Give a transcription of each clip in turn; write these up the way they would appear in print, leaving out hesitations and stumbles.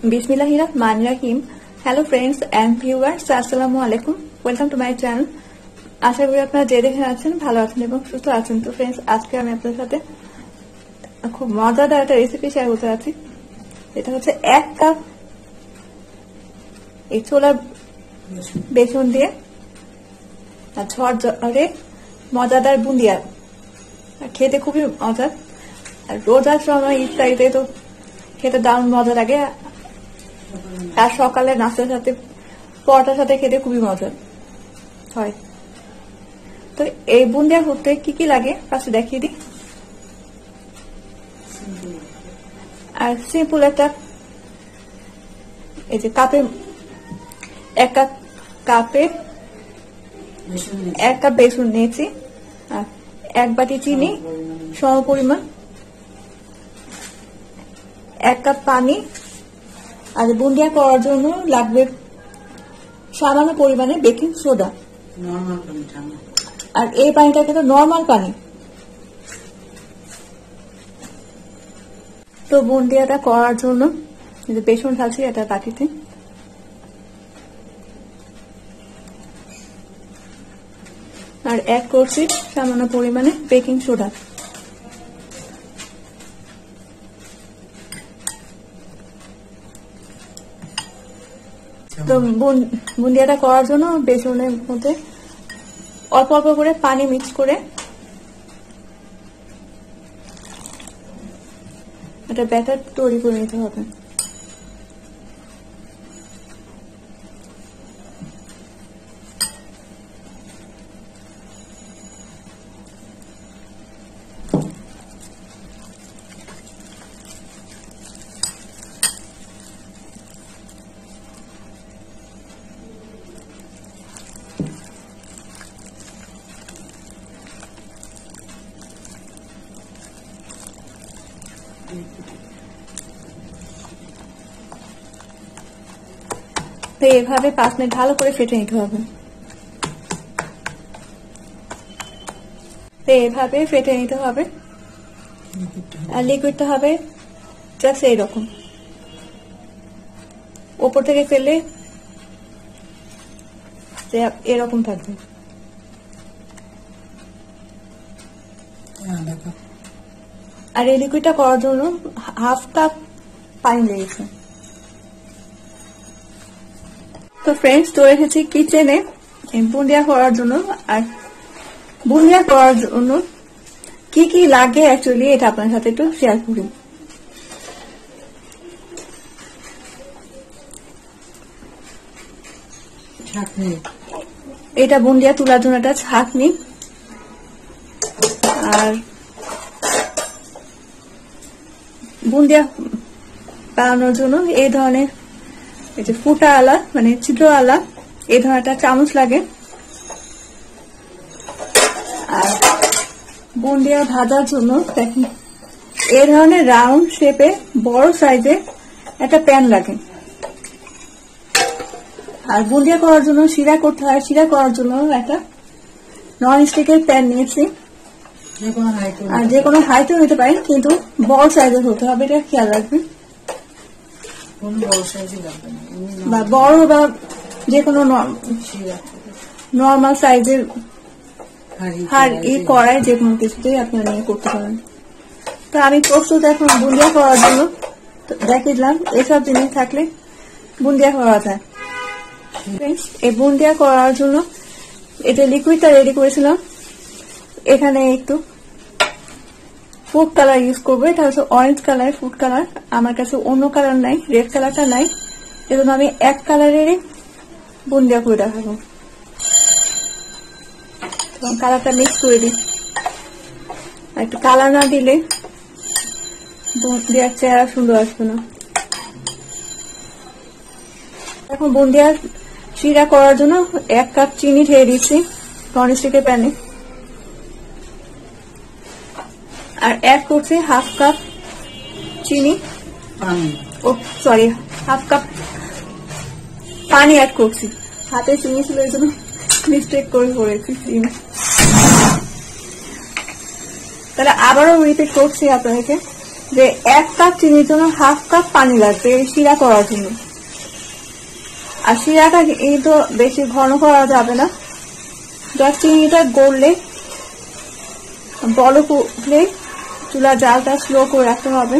बिस्मिल्लाहिर्रहमानिर्रहीम। Hello friends and viewers, আসসালামু আলাইকুম। Welcome to my channel. আশা করি আপনারা যে দেখে আছেন ভালো আছেন এবং সুস্থ আছেন। তো ফ্রেন্ডস, আজকে আমি আপনাদের সাথে খুব মজাদার একটা রেসিপি শেয়ার করতে যাচ্ছি। এটা হচ্ছে 1 কাপ এই ছোলার বেসন দিয়ে ঝরঝরে মজাদার বুন্দিয়া। খেতে খুবই মজা। আর রোজার সময় ইফতারিতে তো খেতে দারুণ মজা লাগে। আর সকালে নাস্তার সাথে পরোটার সাথে খেতে খুবই মজা হয়। তো এই বুন্দিয়া করতে কি কি লাগে ফার্স্টে দেখিয়ে দিই। আর সিম্পল একটা এই যে কাপে 1 কাপ বেসন নিয়েছি, আর 1 বাটি চিনি সম পরিমাণ, 1 কাপ পানি। আর বুন্দিয়া করার জন্য লাগবে সামান্য পরিমাণে বেকিং সোডা। আর এই পানিটা কিন্তু নর্মাল পানি। তো বুন্দিয়াটা করার জন্য বেসন ঢালছি এটা বাটিতে। আর অ্যাড করছি সামান্য পরিমাণে বেকিং সোডা। তো বুন্দিয়াটা করার জন্য বেসনের মধ্যে অল্প অল্প করে পানি মিক্স করে একটা ব্যাটার তৈরি করে নিতে হবে। তো এভাবে 5 মিনিট ভালো করে ফেটে নিতে হবে। আর লিকুইডটা হবে জাস্ট এইরকম, উপর থেকে ফেললে এরকম থাকবে। আর এই লিকুইডটা করার জন্য 1/2 কাপ পানি লেগেছে। তো ফ্রেন্ডস, চলে এসেছি কিচেনে বুন্দিয়া করার জন্য। আর বুন্দিয়া করার জন্য কি কি লাগে অ্যাকচুয়ালি এটা আপনার সাথে একটু শেয়ার করি। এটা বুন্দিয়া তোলার জন্য একটা ছাঁকনি। আর বুন্দিয়া বানানোর জন্য এই ধরনের এই যে ফুটা আলা মানে ছিদ্র আলা এই ধরনের একটা চামচ লাগে। আর বুন্দিয়া ভাজার জন্য দেখেন এই ধরনের রাউন্ড শেপে বড় সাইজে একটা প্যান লাগে। আর বুন্দিয়া করার জন্য শিরা করতে হয়, শিরা করার জন্য একটা নন স্টিকের প্যান নিয়েছি। আর যে কোনো হাইটও হতে পারে, কিন্তু বড় সাইজের হতে হবে, এটা খেয়াল রাখবেন। বা বড় বা যে কোনো নর্মাল সাইজের কড়াই যে কোনো কিছুতেই আপনারা নিয়ে করতে পারেন। তো আমি প্রস্তুত এখন বুন্দিয়া করার জন্য। দেখিয়ে দিলাম এসব জিনিস থাকলে বুন্দিয়া করা যায়। এই বুন্দিয়া করার জন্য এটা লিকুইডটা রেডি করেছিলাম। এখানে একটু ফুড কালার ইউজ করবো, এটা হচ্ছে অরেঞ্জ কালার ফুড কালার। আমার কাছে অন্য কালার নাই, রেড কালারটা নাই, এজন্য আমি 1 কালারেরই বুন্দিয়া করে দেখাবো। কালারটা মিক্স করে দিই। একটু কালার না দিলে বুন্দিয়ার চেহারা সুন্দর আসবে না। এখন বুন্দিয়ার শিরা করার জন্য 1 কাপ চিনি ঢেলে দিচ্ছি ননস্টিকের প্যানে। আর অ্যাড করছি 1/2 কাপ চিনি, সরি 1/2 কাপ পানি অ্যাড করছি। হাতে চিনি ছিল এই জন্য মিস্টেক করে করেছি চিনি। তাহলে আবারও রিপিট করছি আপনাদেরকে। যে 1 কাপ চিনির জন্য 1/2 কাপ পানি লাগবে এই শিরা করার জন্য। আর শিরাটা এই তো বেশি ঘন করা যাবে না, জাস্ট চিনিটা গড়লে বলক উঠলে চুলার জালটা স্লো করে রাখতে হবে।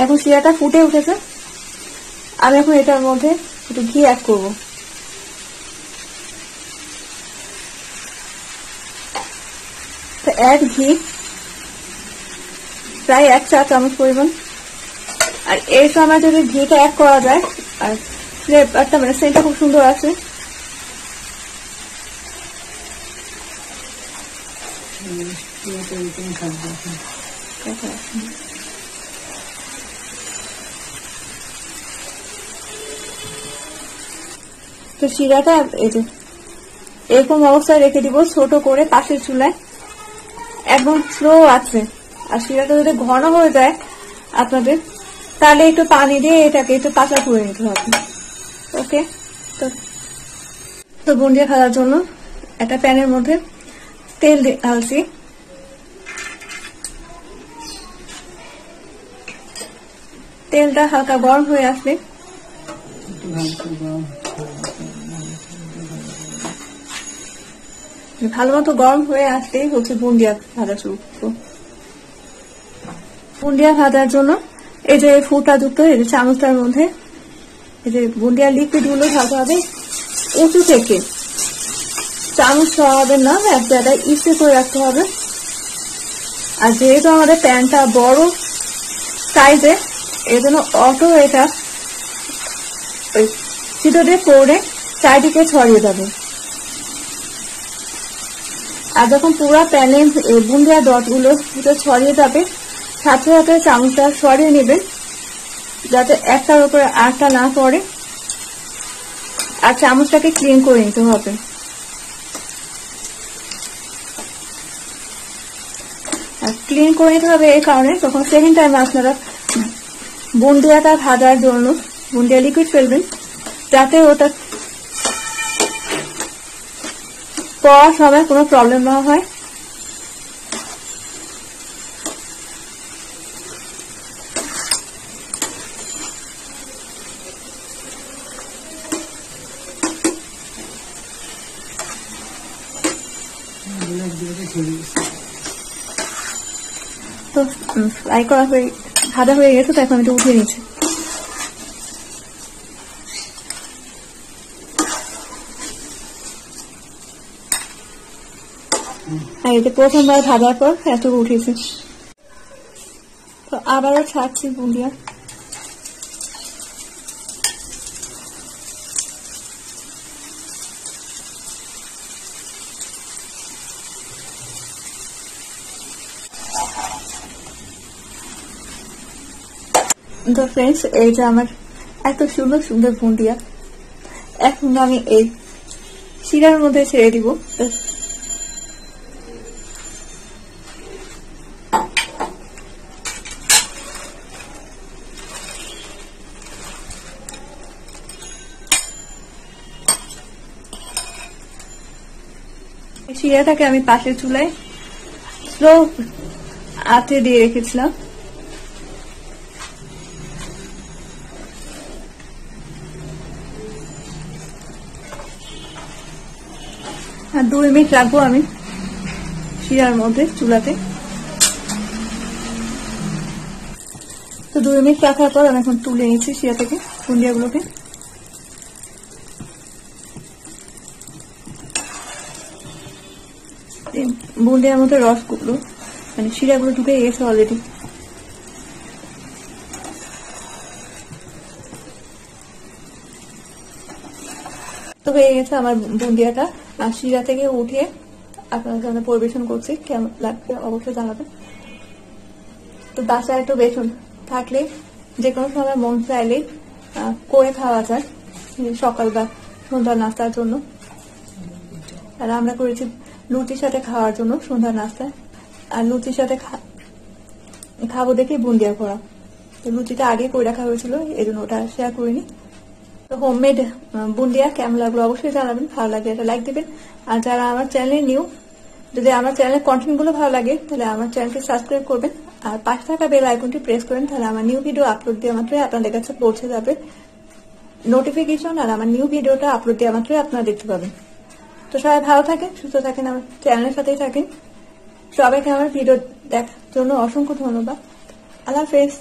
এখন শিরাটা ফুটে উঠেছে, আমি এখন এটার মধ্যে একটু ঘি অ্যাড করবো। এক ঘি প্রায় 1 চা চামচ পরিমাণ। আর এই সময় যদি ঘিটা অ্যাড করা যায় আর ফ্লেভারটা মানে সেন্টটা খুব সুন্দর আছে। তো শিরাটা এই যে এরকম অবস্থায় রেখে দিব ছোট করে পাশের চুলায়, একদম স্লো আছে। আর শিরাটা যদি ঘন হয়ে যায় আপনাদের, তাহলে একটু পানি দিয়ে এটাকে একটু পাতলা করে নিতে হবে। ওকে, তো বুন্দিয়া খাওয়ার জন্য একটা প্যানের মধ্যে তেল ঢালছি। তেলটা হালকা গরম হয়ে আসলে ভালো মতো গরম হয়ে আসলেই হচ্ছে বুন্দিয়া ভাজা শুরু করবো। বুন্দিয়া ভাজার জন্য এই যে ফুটা যুক্ত এই যে চামচটার মধ্যে এই যে বুন্দিয়া লিকুইড গুলো ঢালতে হবে উঁচু থেকে, চামচ সরাবেন না, এক জায়গায় ইস্তে করে রাখতে হবে। আর যেহেতু আমাদের প্যানটা বড় সাইজে, এই জন্য অটো এটা ওই ছিদ্র দিয়ে পড়ে চারিদিকে ছড়িয়ে যাবে। আর যখন পুরো প্যানে বুন্দিয়া ডট গুলো ছড়িয়ে যাবে, সাথে সাথে চামচটা সরিয়ে নেবেন যাতে একটার উপরে আরেকটা না পড়ে। আর চামচটাকে ক্লিন করে নিতে হবে। আর ক্লিন করে নিতে হবে এই কারণে, তখন সেকেন্ড টাইম আপনারা বুন্দিয়াটা ভাজার জন্য বুন্দিয়া লিকুইড ফেলবেন যাতে ওটা পড়ার সময় কোনো প্রবলেম না হয়। তো ফ্রাই করা হয়ে ভাজা হয়ে গেছে, তো এখন এটা উঠিয়ে নিচ্ছি। আর এটা প্রথমবার ভাজার পর এতটুকু উঠেছে, তো আবারও ছাড়ছি বুন্দিয়া। তো ফ্রেন্ডস, এই যে আমার এত সুন্দর সুন্দর বুন্দিয়া, এখন আমি এই শিরার মধ্যে ছেড়ে দিব। শিরাটাকে আমি পাশের চুলায় স্লো আঁচে দিয়ে রেখেছিলাম। আর 2 মিনিট রাখবো আমি শিরার মধ্যে চুলাতে। তো 2 মিনিট রাখার পর আমি এখন তুলে নিচ্ছি শিরা থেকে বুন্দিয়াগুলোকে। বুন্দিয়ার মধ্যে রসগুলো মানে শিরাগুলো ঢুকে গেছে অলরেডি। তো হয়ে গেছে আমার বুন্দিয়াটা। আর শিরা থেকে উঠে আপনাদের সামনে পরিবেশন করছি, কেমন লাগবে অবশ্যই জানাবেন। তো বাসায় একটু বেসন থাকলে যে কোনো সময় মন চাইলে করে খাওয়া যায়, সকাল বা সন্ধ্যা নাস্তার জন্য। আর আমরা করেছি লুচির সাথে খাওয়ার জন্য সন্ধ্যা নাস্তায়। আর লুচির সাথে খাবো দেখে বুন্দিয়া করা। তো লুচিটা আগে করে রাখা হয়েছিল, এই জন্য ওটা শেয়ার করিনি। তো হোমমেড বুন্দিয়া কেমন লাগলো অবশ্যই জানাবেন, ভালো লাগে এটা লাইক দিবেন। আর যারা আমার চ্যানেলে নিউ, যদি আমার চ্যানেলের কন্টেন্ট গুলো ভালো লাগে তাহলে আমার চ্যানেলকে সাবস্ক্রাইব করবেন, আর পাশে থাকা বেল আইকনটি প্রেস করেন, তাহলে আমার নিউ ভিডিও আপলোড দেওয়া মাত্রই আপনাদের কাছে পৌঁছে যাবে নোটিফিকেশন, আর আমার নিউ ভিডিওটা আপলোড দেওয়া মাত্রই আপনারা দেখতে পাবেন। তো সবাই ভালো থাকেন, সুস্থ থাকেন, আমার চ্যানেলের সাথেই থাকেন। সবাইকে আমার ভিডিও দেখার জন্য অসংখ্য ধন্যবাদ। আল্লাহ হাফেজ।